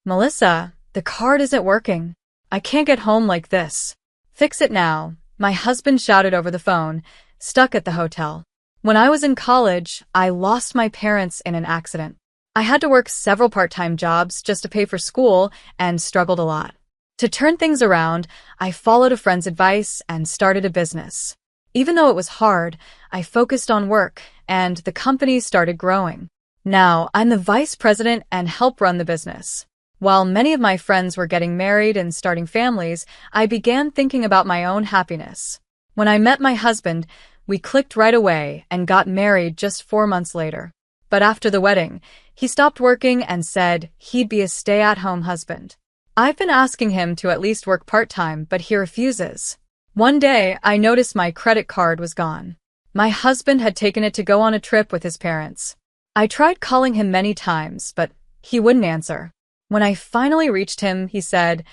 Melissa, the card isn't working. I can't get home like this. Fix it now, my husband shouted over the phone, stuck at the hotel. When I was in college, I lost my parents in an accident. I had to work several part-time jobs just to pay for school and struggled a lot. To turn things around, I followed a friend's advice and started a business. Even though it was hard, I focused on work, and the company started growing. Now, I'm the vice president and help run the business. While many of my friends were getting married and starting families, I began thinking about my own happiness. When I met my husband, we clicked right away and got married just 4 months later. But after the wedding, he stopped working and said he'd be a stay-at-home husband. I've been asking him to at least work part-time, but he refuses. One day, I noticed my credit card was gone. My husband had taken it to go on a trip with his parents. I tried calling him many times, but he wouldn't answer. When I finally reached him, he said,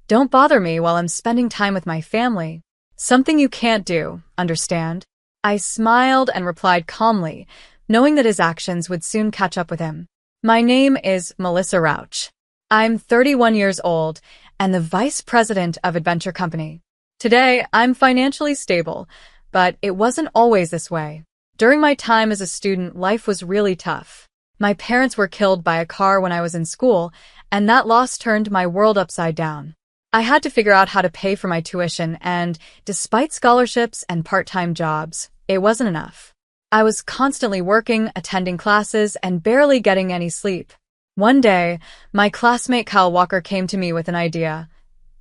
"Don't bother me while I'm spending time with my family. Something you can't do, understand?" I smiled and replied calmly, knowing that his actions would soon catch up with him. My name is Melissa Rauch. I'm 31 years old and the vice president of Adventure Company. Today, I'm financially stable, but it wasn't always this way. During my time as a student, life was really tough. My parents were killed by a car when I was in school, and that loss turned my world upside down. I had to figure out how to pay for my tuition, and despite scholarships and part-time jobs, it wasn't enough. I was constantly working, attending classes, and barely getting any sleep. One day, my classmate Kyle Walker came to me with an idea.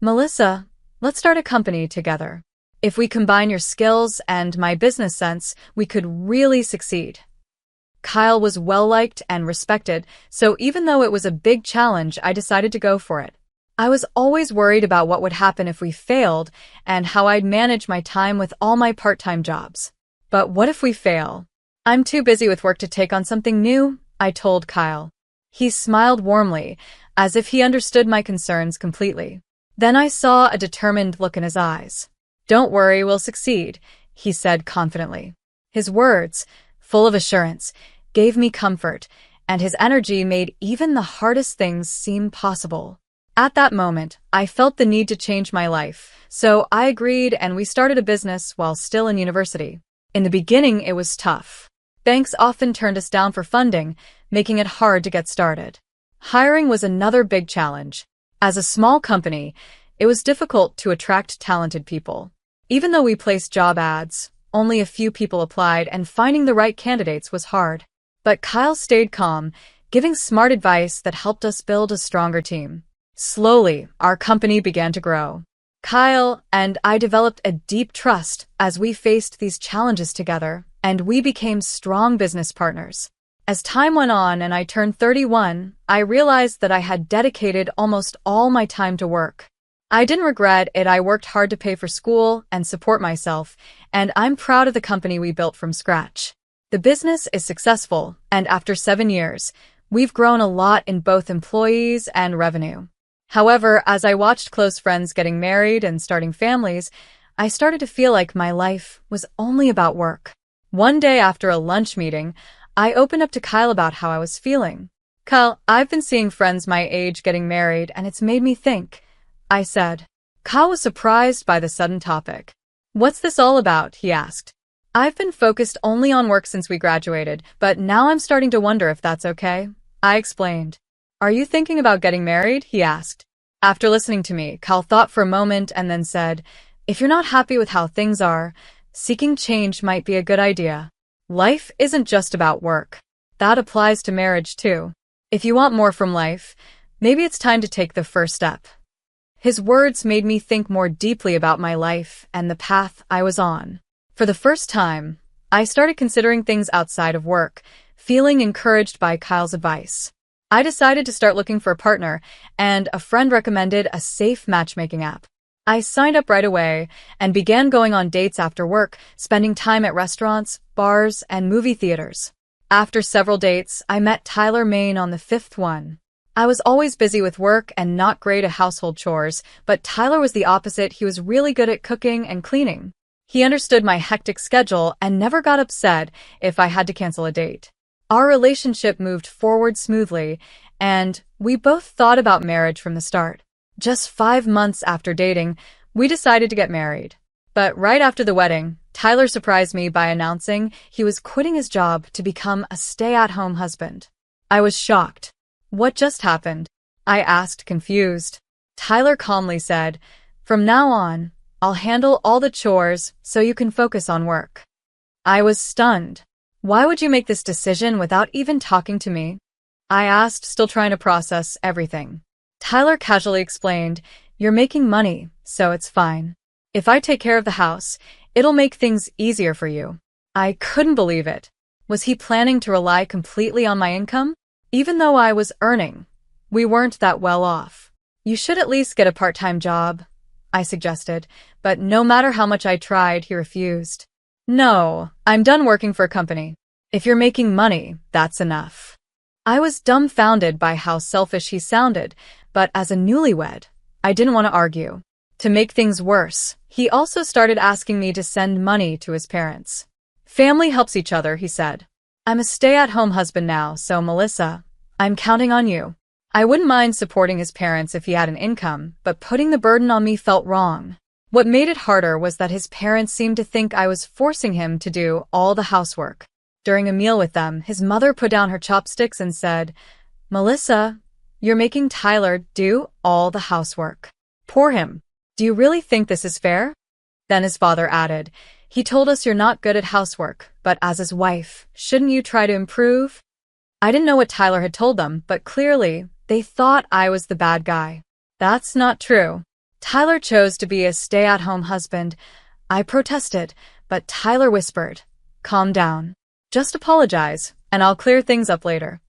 "Melissa, let's start a company together. If we combine your skills and my business sense, we could really succeed." Kyle was well-liked and respected, so even though it was a big challenge, I decided to go for it. I was always worried about what would happen if we failed and how I'd manage my time with all my part-time jobs. But what if we fail? "I'm too busy with work to take on something new," I told Kyle. He smiled warmly, as if he understood my concerns completely. Then I saw a determined look in his eyes. "Don't worry, we'll succeed," he said confidently. His words, full of assurance, gave me comfort, and his energy made even the hardest things seem possible. At that moment, I felt the need to change my life, so I agreed and we started a business while still in university. In the beginning, it was tough. Banks often turned us down for funding, making it hard to get started. Hiring was another big challenge. As a small company, it was difficult to attract talented people. Even though we placed job ads, only a few people applied, and finding the right candidates was hard. But Kyle stayed calm, giving smart advice that helped us build a stronger team. Slowly, our company began to grow. Kyle and I developed a deep trust as we faced these challenges together, and we became strong business partners. As time went on and I turned 31, I realized that I had dedicated almost all my time to work. I didn't regret it. I worked hard to pay for school and support myself, and I'm proud of the company we built from scratch. The business is successful, and after 7 years, we've grown a lot in both employees and revenue. However, as I watched close friends getting married and starting families, I started to feel like my life was only about work. One day after a lunch meeting, I opened up to Kyle about how I was feeling. "Kyle, I've been seeing friends my age getting married, and it's made me think," I said. Kyle was surprised by the sudden topic. "What's this all about?" he asked. "I've been focused only on work since we graduated, but now I'm starting to wonder if that's okay," I explained. "Are you thinking about getting married?" he asked. After listening to me, Kyle thought for a moment and then said, "If you're not happy with how things are, seeking change might be a good idea. Life isn't just about work. That applies to marriage too. If you want more from life, maybe it's time to take the first step." His words made me think more deeply about my life and the path I was on. For the first time, I started considering things outside of work, feeling encouraged by Kyle's advice. I decided to start looking for a partner, and a friend recommended a safe matchmaking app. I signed up right away and began going on dates after work, spending time at restaurants, bars, and movie theaters. After several dates, I met Tyler Main on the 5th one. I was always busy with work and not great at household chores, but Tyler was the opposite. He was really good at cooking and cleaning. He understood my hectic schedule and never got upset if I had to cancel a date. Our relationship moved forward smoothly, and We both thought about marriage from the start. Just 5 months after dating, we decided to get married. But right after the wedding, Tyler surprised me by announcing he was quitting his job to become a stay-at-home husband. I was shocked. What just happened? I asked, confused. Tyler calmly said, "From now on, I'll handle all the chores so you can focus on work." I was stunned. "Why would you make this decision without even talking to me?" I asked, still trying to process everything. Tyler casually explained, "You're making money, so it's fine. If I take care of the house, it'll make things easier for you." I couldn't believe it. Was he planning to rely completely on my income? Even though I was earning, we weren't that well off. "You should at least get a part-time job," I suggested, but no matter how much I tried, he refused. "No, I'm done working for a company. If you're making money, that's enough." I was dumbfounded by how selfish he sounded, but as a newlywed, I didn't want to argue. To make things worse, he also started asking me to send money to his parents. "Family helps each other," he said. "I'm a stay-at-home husband now, so Melissa, I'm counting on you." I wouldn't mind supporting his parents if he had an income, but putting the burden on me felt wrong. What made it harder was that his parents seemed to think I was forcing him to do all the housework. During a meal with them, his mother put down her chopsticks and said, "Melissa, you're making Tyler do all the housework. Poor him. Do you really think this is fair?" Then his father added, "He told us you're not good at housework, but as his wife, shouldn't you try to improve?" I didn't know what Tyler had told them, but clearly, they thought I was the bad guy. That's not true. Tyler chose to be a stay-at-home husband. I protested, but Tyler whispered, "Calm down. Just apologize, and I'll clear things up later."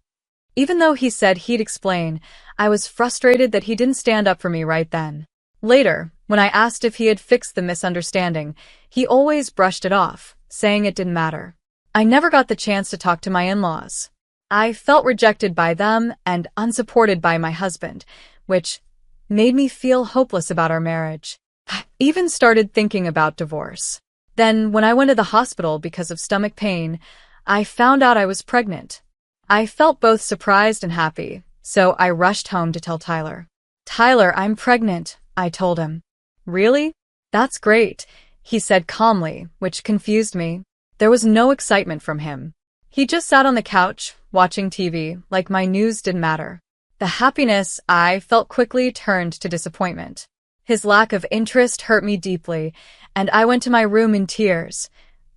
Even though he said he'd explain, I was frustrated that he didn't stand up for me right then. Later, when I asked if he had fixed the misunderstanding, he always brushed it off, saying it didn't matter. I never got the chance to talk to my in-laws. I felt rejected by them and unsupported by my husband, which made me feel hopeless about our marriage. I even started thinking about divorce. Then, when I went to the hospital because of stomach pain, I found out I was pregnant. I felt both surprised and happy, so I rushed home to tell Tyler. "Tyler, I'm pregnant," I told him. "Really? That's great," he said calmly, which confused me. There was no excitement from him. He just sat on the couch, watching TV, like my news didn't matter. The happiness I felt quickly turned to disappointment. His lack of interest hurt me deeply, and I went to my room in tears,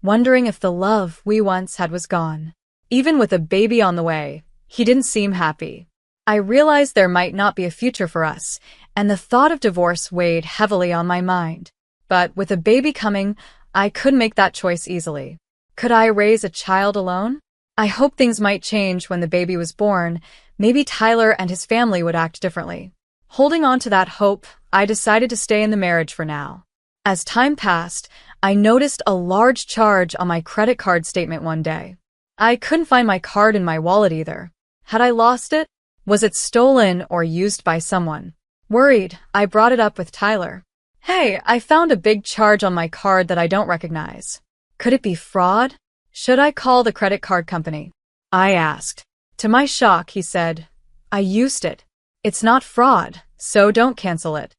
wondering if the love we once had was gone. Even with a baby on the way, he didn't seem happy. I realized there might not be a future for us, and the thought of divorce weighed heavily on my mind. But with a baby coming, I couldn't make that choice easily. Could I raise a child alone? I hoped things might change when the baby was born. Maybe Tyler and his family would act differently. Holding on to that hope, I decided to stay in the marriage for now. As time passed, I noticed a large charge on my credit card statement one day. I couldn't find my card in my wallet either. Had I lost it? Was it stolen or used by someone? Worried, I brought it up with Tyler. "Hey, I found a big charge on my card that I don't recognize. Could it be fraud? Should I call the credit card company?" I asked. To my shock, he said, "I used it. It's not fraud, so don't cancel it."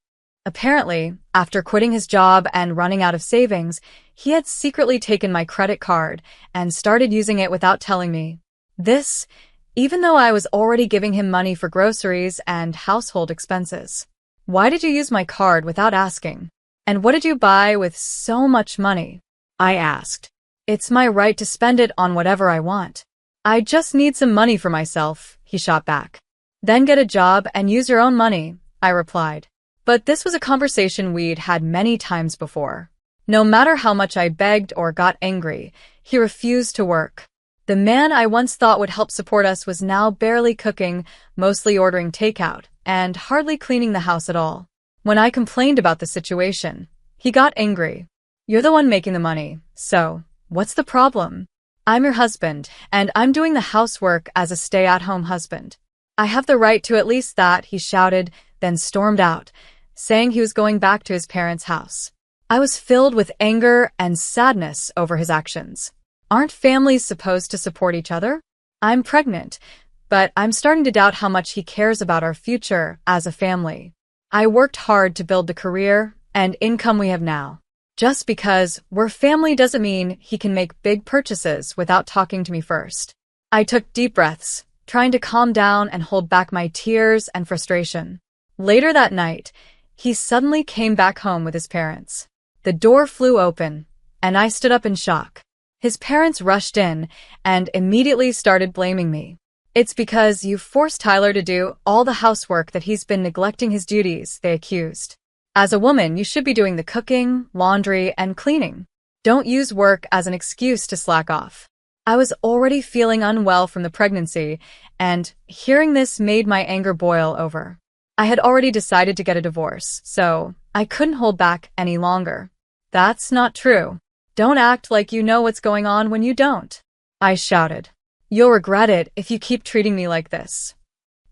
Apparently, after quitting his job and running out of savings, he had secretly taken my credit card and started using it without telling me. This, even though I was already giving him money for groceries and household expenses. "Why did you use my card without asking? And what did you buy with so much money?" I asked. "It's my right to spend it on whatever I want. I just need some money for myself," he shot back. "Then get a job and use your own money," I replied. But this was a conversation we'd had many times before. No matter how much I begged or got angry, he refused to work. The man I once thought would help support us was now barely cooking, mostly ordering takeout, and hardly cleaning the house at all. When I complained about the situation, he got angry. "You're the one making the money, so what's the problem? I'm your husband, and I'm doing the housework as a stay-at-home husband. I have the right to at least that," he shouted, then stormed out, saying he was going back to his parents' house. I was filled with anger and sadness over his actions. Aren't families supposed to support each other? I'm pregnant, but I'm starting to doubt how much he cares about our future as a family. I worked hard to build the career and income we have now. Just because we're family doesn't mean he can make big purchases without talking to me first. I took deep breaths, trying to calm down and hold back my tears and frustration. Later that night, he suddenly came back home with his parents. The door flew open, and I stood up in shock. His parents rushed in and immediately started blaming me. It's because you forced Tyler to do all the housework that he's been neglecting his duties, they accused. As a woman, you should be doing the cooking, laundry, and cleaning. Don't use work as an excuse to slack off. I was already feeling unwell from the pregnancy, and hearing this made my anger boil over. I had already decided to get a divorce, so I couldn't hold back any longer. That's not true. Don't act like you know what's going on when you don't, I shouted. You'll regret it if you keep treating me like this.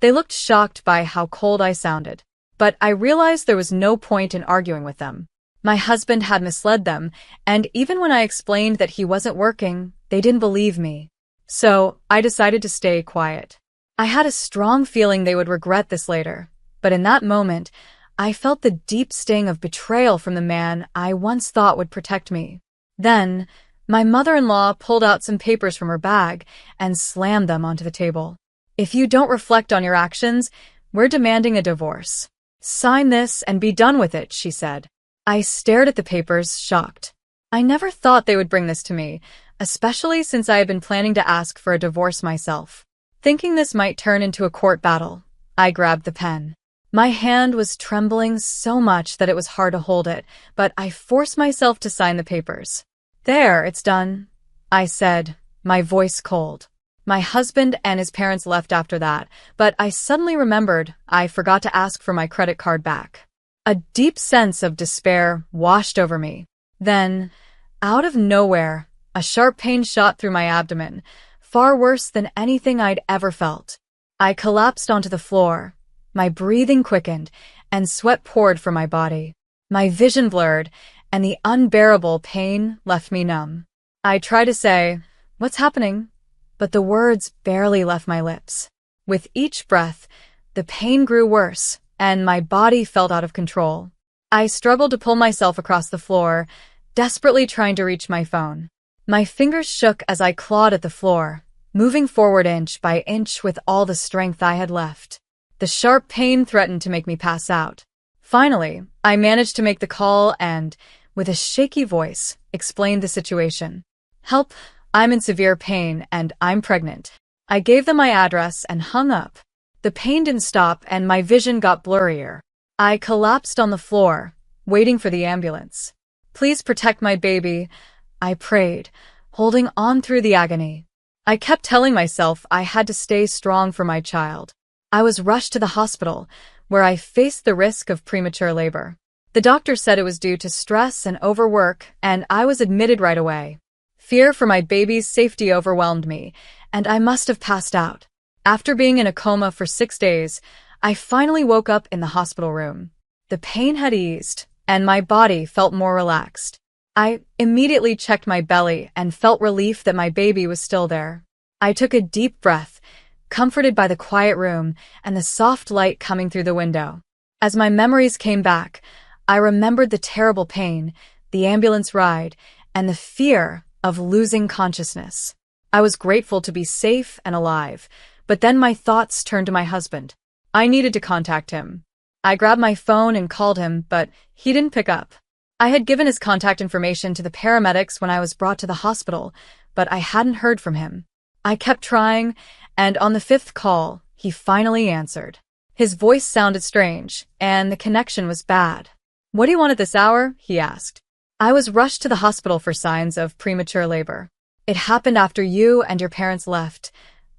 They looked shocked by how cold I sounded, but I realized there was no point in arguing with them. My husband had misled them, and even when I explained that he wasn't working, they didn't believe me. So I decided to stay quiet. I had a strong feeling they would regret this later, but in that moment, I felt the deep sting of betrayal from the man I once thought would protect me. Then, my mother-in-law pulled out some papers from her bag and slammed them onto the table. If you don't reflect on your actions, we're demanding a divorce. Sign this and be done with it, she said. I stared at the papers, shocked. I never thought they would bring this to me, especially since I had been planning to ask for a divorce myself. Thinking this might turn into a court battle, I grabbed the pen. My hand was trembling so much that it was hard to hold it, but I forced myself to sign the papers. There, it's done, I said, my voice cold. My husband and his parents left after that, but I suddenly remembered I forgot to ask for my credit card back. A deep sense of despair washed over me. Then, out of nowhere, a sharp pain shot through my abdomen, far worse than anything I'd ever felt. I collapsed onto the floor. My breathing quickened, and sweat poured from my body. My vision blurred, and the unbearable pain left me numb. I tried to say, "What's happening?" but the words barely left my lips. With each breath, the pain grew worse, and my body felt out of control. I struggled to pull myself across the floor, desperately trying to reach my phone. My fingers shook as I clawed at the floor, moving forward inch by inch with all the strength I had left. The sharp pain threatened to make me pass out. Finally, I managed to make the call and, with a shaky voice, explained the situation. "Help, I'm in severe pain and I'm pregnant." I gave them my address and hung up. The pain didn't stop and my vision got blurrier. I collapsed on the floor, waiting for the ambulance. "Please protect my baby," I prayed, holding on through the agony. I kept telling myself I had to stay strong for my child. I was rushed to the hospital, where I faced the risk of premature labor. The doctor said it was due to stress and overwork, and I was admitted right away. Fear for my baby's safety overwhelmed me, and I must have passed out. After being in a coma for 6 days, I finally woke up in the hospital room. The pain had eased, and my body felt more relaxed. I immediately checked my belly and felt relief that my baby was still there. I took a deep breath, comforted by the quiet room and the soft light coming through the window. As my memories came back, I remembered the terrible pain, the ambulance ride, and the fear of losing consciousness. I was grateful to be safe and alive, but then my thoughts turned to my husband. I needed to contact him. I grabbed my phone and called him, but he didn't pick up. I had given his contact information to the paramedics when I was brought to the hospital, but I hadn't heard from him. I kept trying, and on the 5th call, he finally answered. His voice sounded strange, and the connection was bad. "What do you want at this hour?" he asked. I was rushed to the hospital for signs of premature labor. "It happened after you and your parents left,"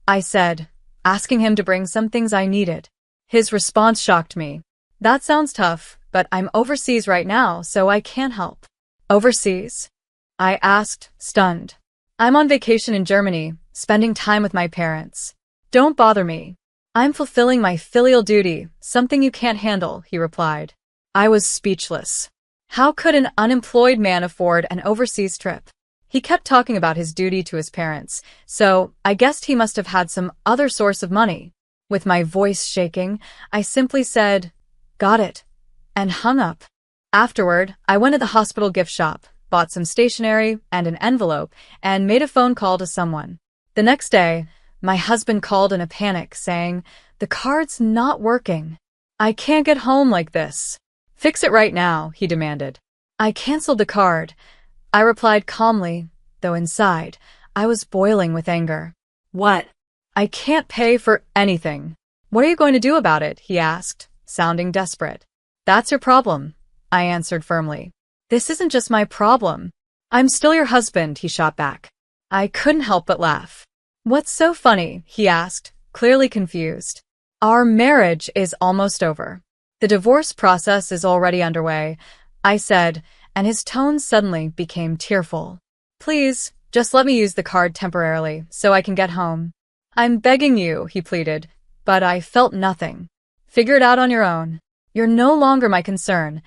I said, asking him to bring some things I needed. His response shocked me. "That sounds tough, but I'm overseas right now, so I can't help." "Overseas?" I asked, stunned. "I'm on vacation in Germany, spending time with my parents. Don't bother me. I'm fulfilling my filial duty, something you can't handle," he replied. I was speechless. How could an unemployed man afford an overseas trip? He kept talking about his duty to his parents, so I guessed he must have had some other source of money. With my voice shaking, I simply said, "Got it," and hung up. Afterward, I went to the hospital gift shop, bought some stationery and an envelope, and made a phone call to someone. The next day, my husband called in a panic, saying, "The card's not working. I can't get home like this. Fix it right now," he demanded. I canceled the card. I replied calmly, though inside, I was boiling with anger. What? "I can't pay for anything." "What are you going to do about it?" he asked, sounding desperate. "That's your problem," I answered firmly. "This isn't just my problem. I'm still your husband," he shot back. I couldn't help but laugh. "What's so funny?" he asked, clearly confused. "Our marriage is almost over. The divorce process is already underway," I said, and his tone suddenly became tearful. "Please, just let me use the card temporarily so I can get home." "I'm begging you," he pleaded, but I felt nothing. "Figure it out on your own. You're no longer my concern,"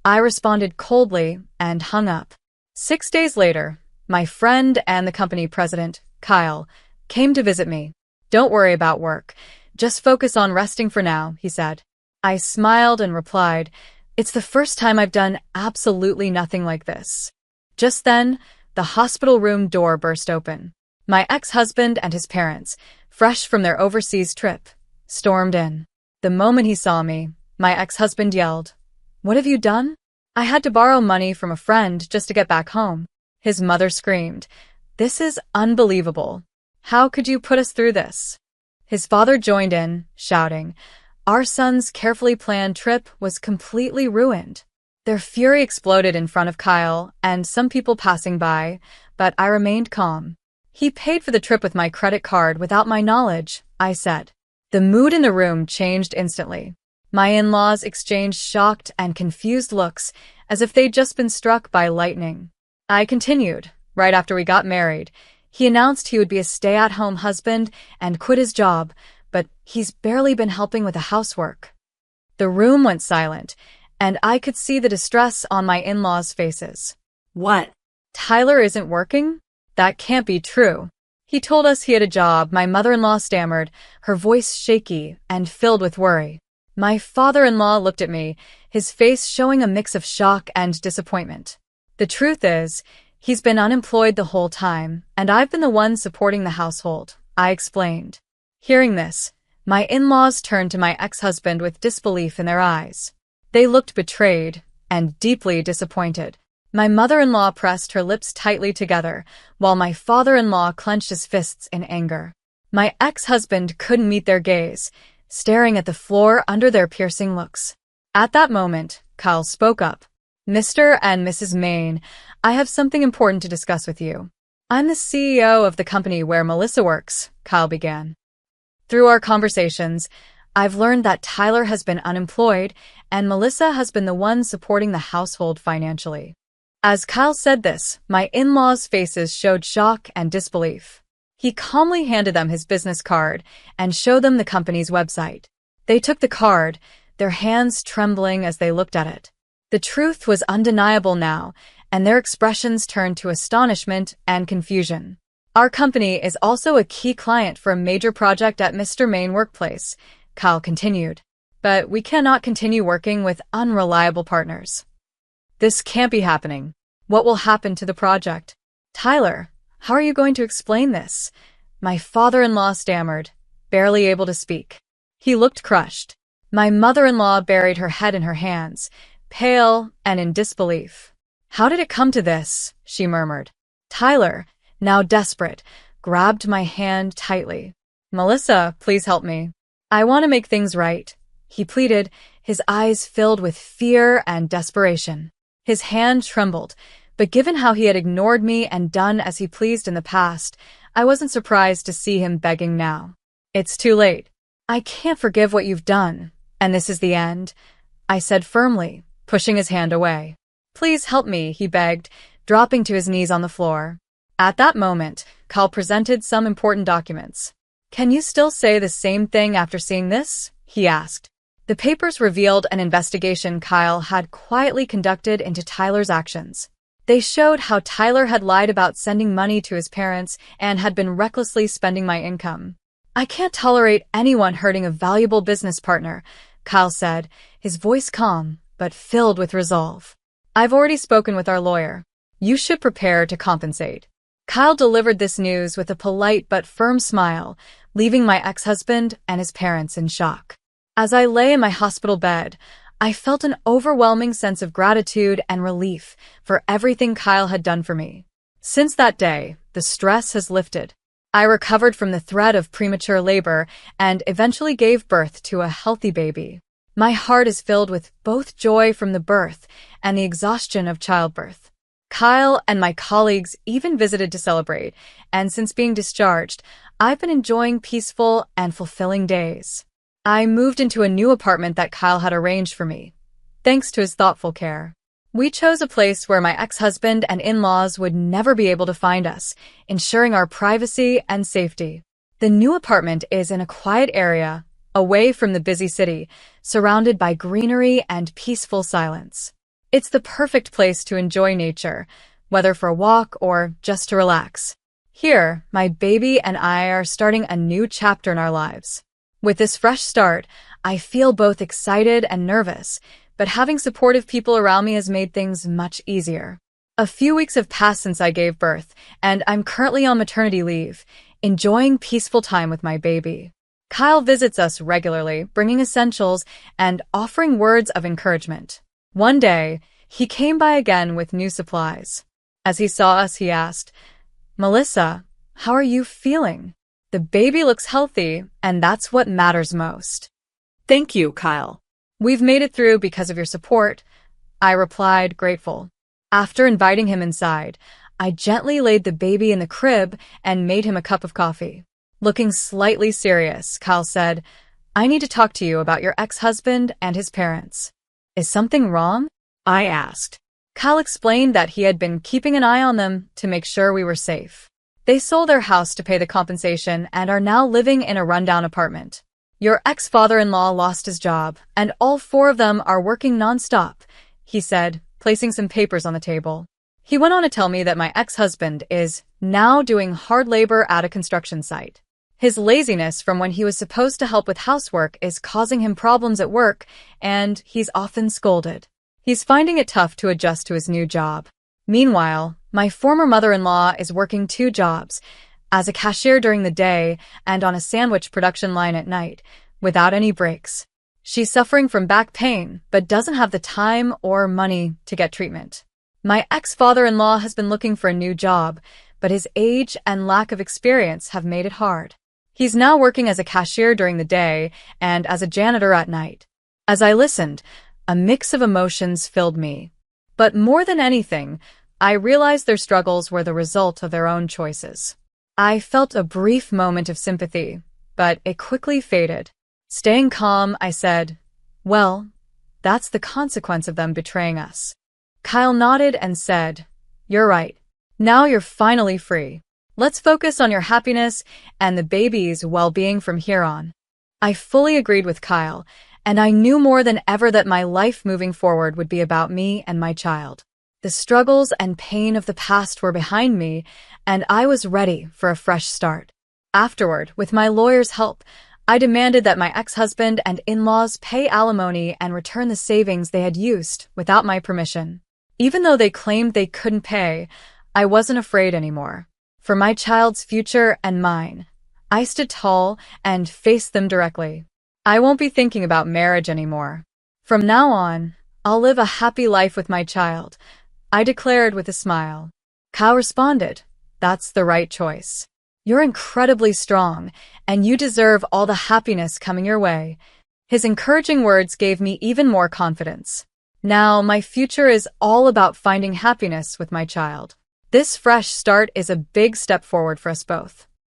I responded coldly and hung up. 6 days later, my friend and the company president, Kyle, came to visit me. "Don't worry about work. Just focus on resting for now," he said. I smiled and replied, "It's the first time I've done absolutely nothing like this." Just then, the hospital room door burst open. My ex-husband and his parents, fresh from their overseas trip, stormed in. The moment he saw me, my ex-husband yelled, "What have you done?" "I had to borrow money from a friend just to get back home." His mother screamed, "This is unbelievable. How could you put us through this?" His father joined in, shouting, "Our son's carefully planned trip was completely ruined." Their fury exploded in front of Kyle and some people passing by, but I remained calm. "He paid for the trip with my credit card without my knowledge," I said. The mood in the room changed instantly. My in-laws exchanged shocked and confused looks, as if they'd just been struck by lightning. I continued. "Right after we got married, he announced he would be a stay-at-home husband and quit his job, but he's barely been helping with the housework." The room went silent, and I could see the distress on my in-laws' faces. What? "Tyler isn't working? That can't be true. He told us he had a job," my mother-in-law stammered, her voice shaky and filled with worry. My father-in-law looked at me, his face showing a mix of shock and disappointment. "The truth is, he's been unemployed the whole time, and I've been the one supporting the household," I explained. Hearing this, my in-laws turned to my ex-husband with disbelief in their eyes. They looked betrayed and deeply disappointed. My mother-in-law pressed her lips tightly together, while my father-in-law clenched his fists in anger. My ex-husband couldn't meet their gaze, staring at the floor under their piercing looks. At that moment, Kyle spoke up. "Mr. and Mrs. Main, I have something important to discuss with you." "I'm the CEO of the company where Melissa works," Kyle began. "Through our conversations, I've learned that Tyler has been unemployed and Melissa has been the one supporting the household financially." As Kyle said this, my in-laws' faces showed shock and disbelief. He calmly handed them his business card and showed them the company's website. They took the card, their hands trembling as they looked at it. The truth was undeniable now, and their expressions turned to astonishment and confusion. "Our company is also a key client for a major project at Mr. Main Workplace," Kyle continued. "But we cannot continue working with unreliable partners. This can't be happening. What will happen to the project?" "Tyler, how are you going to explain this?" My father-in-law stammered, barely able to speak. He looked crushed. My mother-in-law buried her head in her hands, pale and in disbelief. "How did it come to this?" she murmured. Tyler, now desperate, grabbed my hand tightly. "Melissa, please help me. I want to make things right," he pleaded, his eyes filled with fear and desperation. His hand trembled, but given how he had ignored me and done as he pleased in the past, I wasn't surprised to see him begging now. "It's too late. I can't forgive what you've done, and this is the end," I said firmly, pushing his hand away. "Please help me," he begged, dropping to his knees on the floor. At that moment, Kyle presented some important documents. "Can you still say the same thing after seeing this?" he asked. The papers revealed an investigation Kyle had quietly conducted into Tyler's actions. They showed how Tyler had lied about sending money to his parents and had been recklessly spending my income. I can't tolerate anyone hurting a valuable business partner, Kyle said, his voice calm but filled with resolve. I've already spoken with our lawyer. You should prepare to compensate. Kyle delivered this news with a polite but firm smile, leaving my ex-husband and his parents in shock. As I lay in my hospital bed, I felt an overwhelming sense of gratitude and relief for everything Kyle had done for me. Since that day, the stress has lifted. I recovered from the threat of premature labor and eventually gave birth to a healthy baby. My heart is filled with both joy from the birth and the exhaustion of childbirth. Kyle and my colleagues even visited to celebrate, and since being discharged, I've been enjoying peaceful and fulfilling days. I moved into a new apartment that Kyle had arranged for me, thanks to his thoughtful care. We chose a place where my ex-husband and in-laws would never be able to find us, ensuring our privacy and safety. The new apartment is in a quiet area, away from the busy city, surrounded by greenery and peaceful silence. It's the perfect place to enjoy nature, whether for a walk or just to relax. Here, my baby and I are starting a new chapter in our lives. With this fresh start, I feel both excited and nervous, but having supportive people around me has made things much easier. A few weeks have passed since I gave birth, and I'm currently on maternity leave, enjoying peaceful time with my baby. Kyle visits us regularly, bringing essentials and offering words of encouragement. One day, he came by again with new supplies. As he saw us, he asked, "Melissa, how are you feeling? The baby looks healthy, and that's what matters most." Thank you, Kyle. "We've made it through because of your support," I replied, grateful. After inviting him inside, I gently laid the baby in the crib and made him a cup of coffee. Looking slightly serious, Kyle said, "I need to talk to you about your ex-husband and his parents." "Is something wrong?" I asked. Kyle explained that he had been keeping an eye on them to make sure we were safe. They sold their house to pay the compensation and are now living in a rundown apartment. "Your ex-father-in-law lost his job, and all four of them are working nonstop," he said, placing some papers on the table. He went on to tell me that my ex-husband is now doing hard labor at a construction site. His laziness from when he was supposed to help with housework is causing him problems at work, and he's often scolded. He's finding it tough to adjust to his new job. Meanwhile, my former mother-in-law is working 2 jobs, as a cashier during the day and on a sandwich production line at night, without any breaks. She's suffering from back pain, but doesn't have the time or money to get treatment. My ex-father-in-law has been looking for a new job, but his age and lack of experience have made it hard. He's now working as a cashier during the day and as a janitor at night. As I listened, a mix of emotions filled me. But more than anything, I realized their struggles were the result of their own choices. I felt a brief moment of sympathy, but it quickly faded. Staying calm, I said, "Well, that's the consequence of them betraying us." Kyle nodded and said, "You're right. Now you're finally free. Let's focus on your happiness and the baby's well-being from here on." I fully agreed with Kyle, and I knew more than ever that my life moving forward would be about me and my child. The struggles and pain of the past were behind me, and I was ready for a fresh start. Afterward, with my lawyer's help, I demanded that my ex-husband and in-laws pay alimony and return the savings they had used without my permission. Even though they claimed they couldn't pay, I wasn't afraid anymore. For my child's future and mine, I stood tall and faced them directly. I won't be thinking about marriage anymore. From now on, I'll live a happy life with my child, I declared with a smile. Kyle responded, "That's the right choice. You're incredibly strong, and you deserve all the happiness coming your way." His encouraging words gave me even more confidence. Now, my future is all about finding happiness with my child. This fresh start is a big step forward for us both.